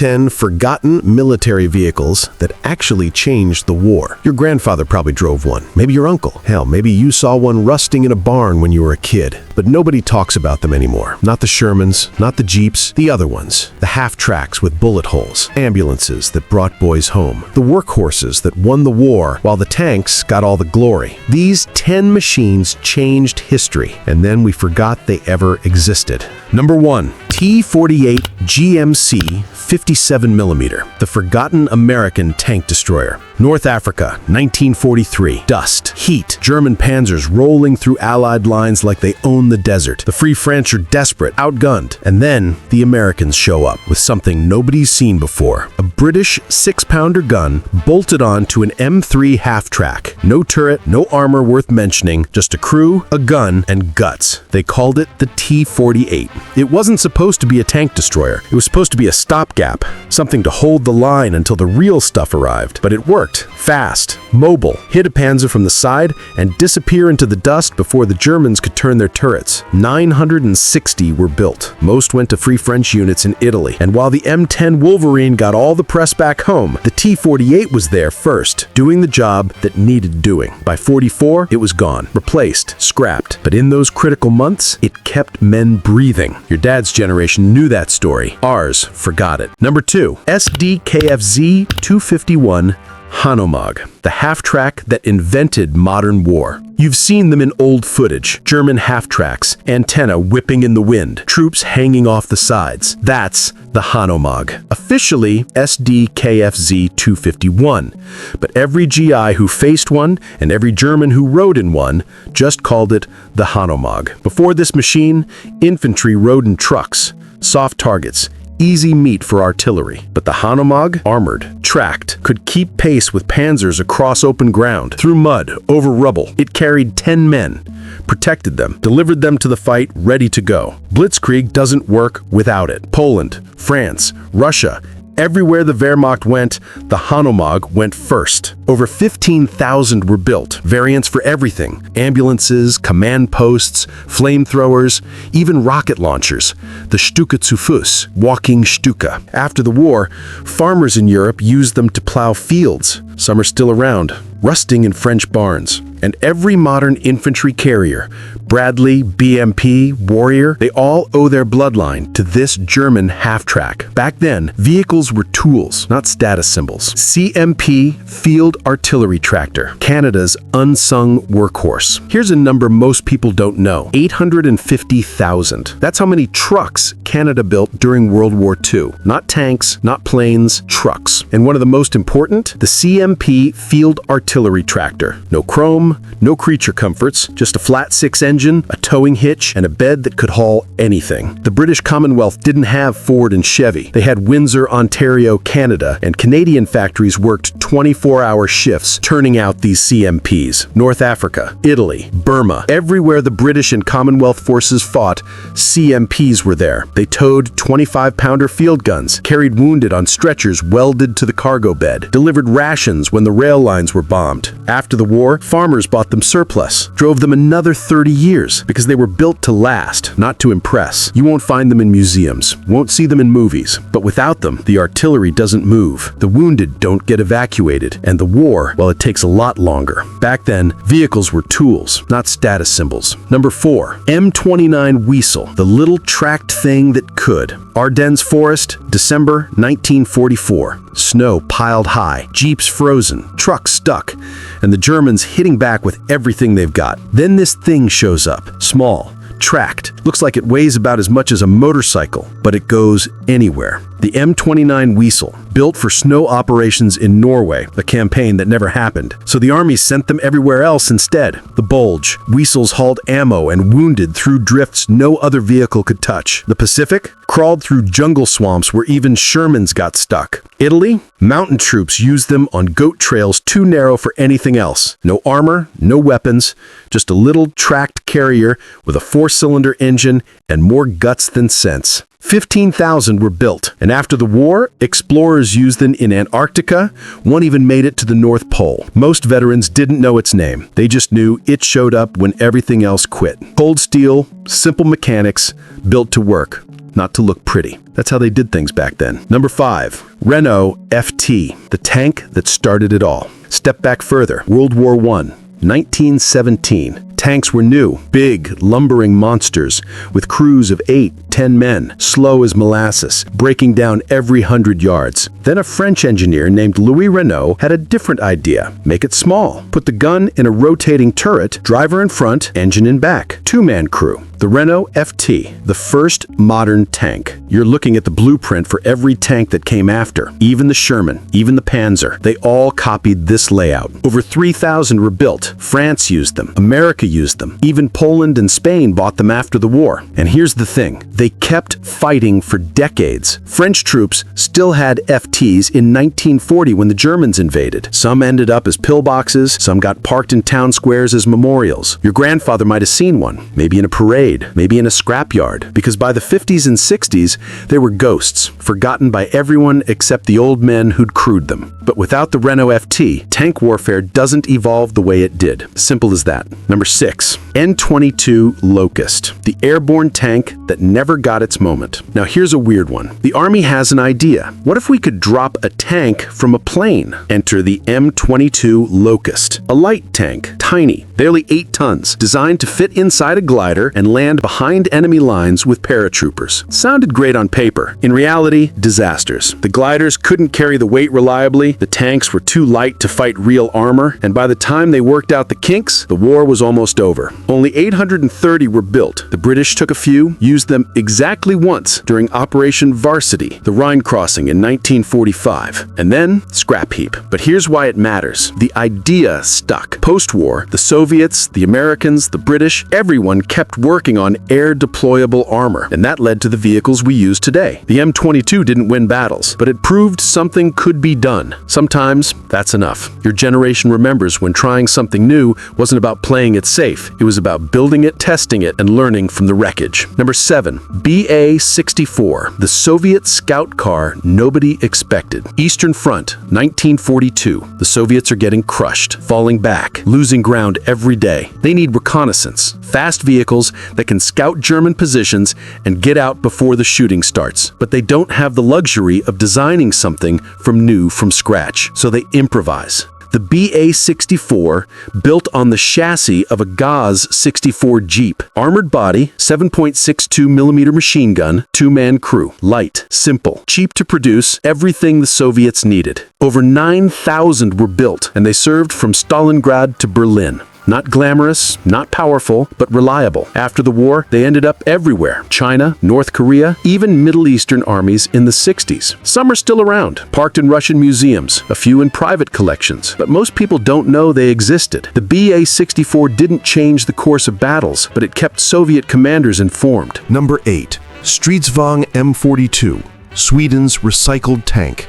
10 forgotten military vehicles that actually changed the war. Your grandfather probably drove one, maybe your uncle. Hell, maybe you saw one rusting in a barn when you were a kid. But nobody talks about them anymore. Not the Shermans, not the Jeeps, the other ones. The half-tracks with bullet holes, ambulances that brought boys home, the workhorses that won the war while the tanks got all the glory. These 10 machines changed history, and then we forgot they ever existed. Number 1. T-48 GMC 57mm, the forgotten American tank destroyer. North Africa, 1943. Dust, heat, German panzers rolling through Allied lines like they own the desert. The Free French are desperate, outgunned. And then the Americans show up with something nobody's seen before. A British 6-pounder gun bolted on to an M3 half-track. No turret, no armor worth mentioning, just a crew, a gun, and guts. They called it the T-48. It wasn't supposed to be a tank destroyer. It was supposed to be a stopgap, something to hold the line until the real stuff arrived. But it worked. Fast, mobile, hit a panzer from the side and disappear into the dust before the Germans could turn their turrets. 960 were built. Most went to Free French units in Italy. And while the M10 Wolverine got all the press back home, the T-48 was there first, doing the job that needed doing. By 44, it was gone, replaced, scrapped. But in those critical months, it kept men breathing. Your dad's generation knew that story. Ours forgot it. Number 2, SDKFZ 251 Hanomag, the half-track that invented modern war. You've seen them in old footage, German half-tracks, antenna whipping in the wind, troops hanging off the sides. That's the Hanomag, officially SDKFZ 251. But every GI who faced one and every German who rode in one just called it the Hanomag. Before this machine, infantry rode in trucks, soft targets, easy meat for artillery. But the Hanomag, armored, tracked, could keep pace with panzers across open ground, through mud, over rubble. It carried 10 men, protected them, delivered them to the fight, ready to go. Blitzkrieg doesn't work without it. Poland, France, Russia, everywhere the Wehrmacht went, the Hanomag went first. Over 15,000 were built, variants for everything. Ambulances, command posts, flamethrowers, even rocket launchers. The Stuka zu Fuß, walking Stuka. After the war, farmers in Europe used them to plow fields. Some are still around, rusting in French barns. And every modern infantry carrier, Bradley, BMP, Warrior, they all owe their bloodline to this German half-track. Back then, vehicles were tools, not status symbols. CMP Field Artillery Tractor, Canada's unsung workhorse. Here's a number most people don't know: 850,000. That's how many trucks Canada built during World War II. Not tanks, not planes, trucks. And one of the most important, the CMP Field Artillery Tractor. No chrome, no creature comforts, just a flat 6-engine, a towing hitch, and a bed that could haul anything. The British Commonwealth didn't have Ford and Chevy. They had Windsor, Ontario, Canada, and Canadian factories worked 24-hour shifts turning out these CMPs. North Africa, Italy, Burma, everywhere the British and Commonwealth forces fought, CMPs were there. They towed 25-pounder field guns, carried wounded on stretchers welded to the cargo bed, delivered rations when the rail lines were bombed. After the war, farmers bought them surplus, drove them another 30 years because they were built to last, not to impress. You won't find them in museums, won't see them in movies, but without them, the artillery doesn't move, the wounded don't get evacuated, and the war, well, it takes a lot longer. Back then, vehicles were tools, not status symbols. Number 4, M29 Weasel, the little tracked thing that could. Ardennes Forest, December 1944. Snow piled high, jeeps frozen, trucks stuck, and the Germans hitting back with everything they've got. Then this thing shows up, small, tracked. Looks like it weighs about as much as a motorcycle, but it goes anywhere. The M29 Weasel, built for snow operations in Norway, a campaign that never happened. So the army sent them everywhere else instead. The Bulge, Weasels hauled ammo and wounded through drifts no other vehicle could touch. The Pacific crawled through jungle swamps where even Shermans got stuck. Italy, mountain troops used them on goat trails too narrow for anything else. No armor, no weapons, just a little tracked carrier with a 4-cylinder engine and more guts than sense. 15,000 were built, and after the war, explorers used them in Antarctica. One even made it to the North Pole. Most veterans didn't know its name. They just knew it showed up when everything else quit. Cold steel, simple mechanics, built to work. not to look pretty. That's how they did things back then. Number 5, Renault FT, the tank that started it all. Step back further, World War I, 1917. Tanks were new, big, lumbering monsters with crews of 8-10 men, slow as molasses, breaking down every 100 yards. Then a French engineer named Louis Renault had a different idea. Make it small. Put the gun in a rotating turret, driver in front, engine in back. Two-man crew. The Renault FT, the first modern tank. You're looking at the blueprint for every tank that came after. Even the Sherman, even the Panzer. They all copied this layout. Over 3,000 were built. France used them. America used them. Even Poland and Spain bought them after the war. And here's the thing. They kept fighting for decades. French troops still had FTs in 1940 when the Germans invaded. Some ended up as pillboxes. Some got parked in town squares as memorials. Your grandfather might have seen one, maybe in a parade, maybe in a scrapyard, because by the 50s and 60s, they were ghosts, forgotten by everyone except the old men who'd crewed them. But without the Renault FT, tank warfare doesn't evolve the way it did. Simple as that. Number 6, N-22 Locust, the airborne tank that never got its moment. Now here's a weird one. The Army has an idea. What if we could drop a tank from a plane? Enter the M22 Locust, a light tank, tiny, barely 8 tons, designed to fit inside a glider and land behind enemy lines with paratroopers. Sounded great on paper. In reality, disasters. The gliders couldn't carry the weight reliably, the tanks were too light to fight real armor, and by the time they worked out the kinks, the war was almost over. Only 830 were built. The British took a few, used them exactly once during Operation Varsity, the Rhine crossing in 1945, and then scrap heap. But here's why it matters. The idea stuck. Post-war, the Soviets, the Americans, the British, everyone kept working on air-deployable armor, and that led to the vehicles we use today. The M22 didn't win battles, but it proved something could be done. Sometimes, that's enough. Your generation remembers when trying something new wasn't about playing it safe. It was about building it, testing it, and learning from the wreckage. Number 7, BA-64, the Soviet scout car nobody expected. Eastern Front, 1942. The Soviets are getting crushed, falling back, losing ground every day. They need reconnaissance, fast vehicles that can scout German positions and get out before the shooting starts. But they don't have the luxury of designing something new from scratch, so they improvise. The BA-64 built on the chassis of a GAZ-64 Jeep. Armored body, 7.62mm machine gun, two-man crew. Light, simple, cheap to produce, everything the Soviets needed. Over 9,000 were built, and they served from Stalingrad to Berlin. Not glamorous, not powerful, but reliable. After the war, they ended up everywhere. China, North Korea, even Middle Eastern armies in the 60s. Some are still around, parked in Russian museums, a few in private collections. But most people don't know they existed. The BA-64 didn't change the course of battles, but it kept Soviet commanders informed. Number 8, Stridsvagn M42, Sweden's recycled tank.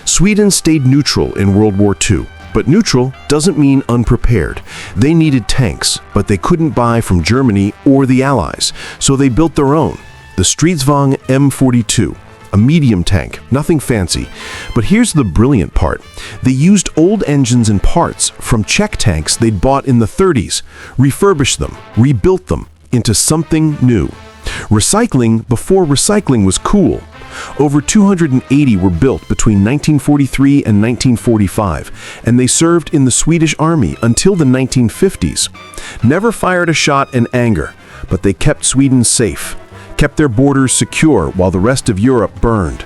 Sweden stayed neutral in World War II. But neutral doesn't mean unprepared. They needed tanks, but they couldn't buy from Germany or the Allies, so they built their own, the Stridsvagn M42, a medium tank, nothing fancy. But here's the brilliant part. They used old engines and parts from Czech tanks they'd bought in the 30s, refurbished them, rebuilt them into something new. Recycling before recycling was cool. Over 280 were built between 1943 and 1945, and they served in the Swedish Army until the 1950s. Never fired a shot in anger, but they kept Sweden safe, kept their borders secure while the rest of Europe burned.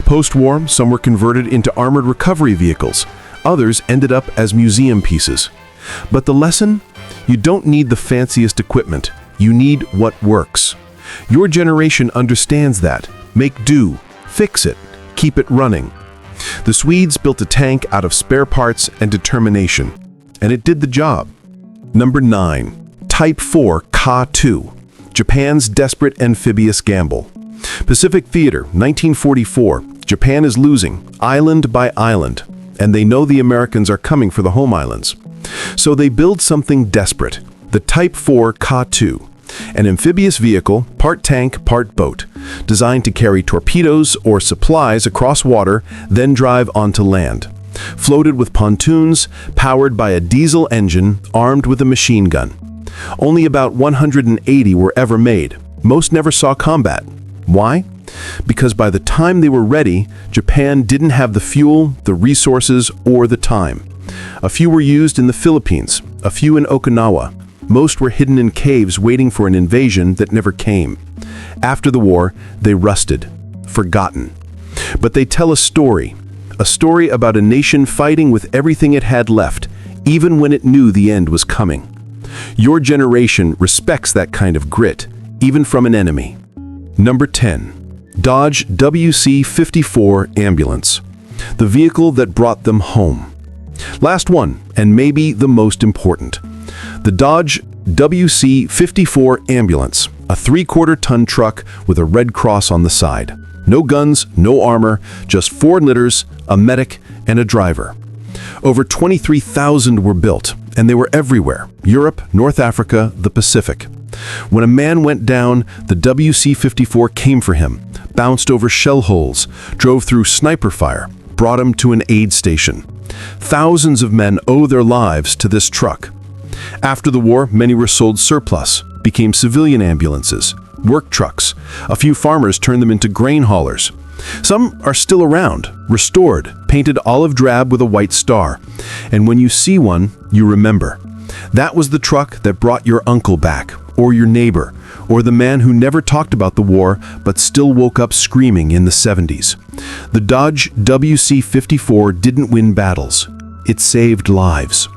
Post-war, some were converted into armored recovery vehicles. Others ended up as museum pieces. But the lesson? You don't need the fanciest equipment. You need what works. Your generation understands that. Make do, fix it, keep it running. The Swedes built a tank out of spare parts and determination, and it did the job. Number 9, Type 4 Ka-2, Japan's desperate amphibious gamble. Pacific Theater, 1944. Japan is losing, island by island, and they know the Americans are coming for the home islands. So they build something desperate, the Type 4 Ka-2. An amphibious vehicle, part tank, part boat, designed to carry torpedoes or supplies across water, then drive onto land. Floated with pontoons, powered by a diesel engine, armed with a machine gun. Only about 180 were ever made. Most never saw combat. Why? Because by the time they were ready, Japan didn't have the fuel, the resources, or the time. A few were used in the Philippines, a few in Okinawa. Most were hidden in caves waiting for an invasion that never came. After the war, they rusted, forgotten. But they tell a story about a nation fighting with everything it had left, even when it knew the end was coming. Your generation respects that kind of grit, even from an enemy. Number 10. Dodge WC-54 ambulance, the vehicle that brought them home. Last one, and maybe the most important. The Dodge WC-54 ambulance, a 3/4-ton truck with a red cross on the side. No guns, no armor, just 4 litters, a medic, and a driver. Over 23,000 were built, and they were everywhere: Europe, North Africa, the Pacific. When a man went down, the WC-54 came for him, bounced over shell holes, drove through sniper fire, brought him to an aid station. Thousands of men owe their lives to this truck. After the war, many were sold surplus, became civilian ambulances, work trucks. A few farmers turned them into grain haulers. Some are still around, restored, painted olive drab with a white star. And when you see one, you remember. That was the truck that brought your uncle back, or your neighbor, or the man who never talked about the war but still woke up screaming in the 70s. The Dodge WC-54 didn't win battles. It saved lives.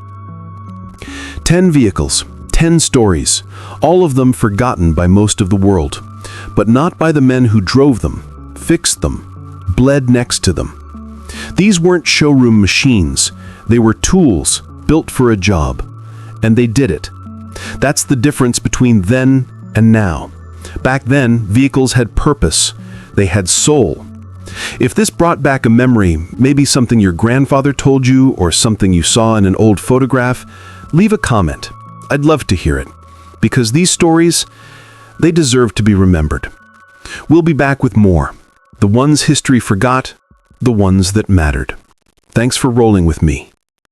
10 vehicles, 10 stories, all of them forgotten by most of the world, but not by the men who drove them, fixed them, bled next to them. These weren't showroom machines. They were tools built for a job, and they did it. That's the difference between then and now. Back then, vehicles had purpose. They had soul. If this brought back a memory, maybe something your grandfather told you or something you saw in an old photograph, leave a comment. I'd love to hear it, because these stories, they deserve to be remembered. We'll be back with more. The ones history forgot, the ones that mattered. Thanks for rolling with me.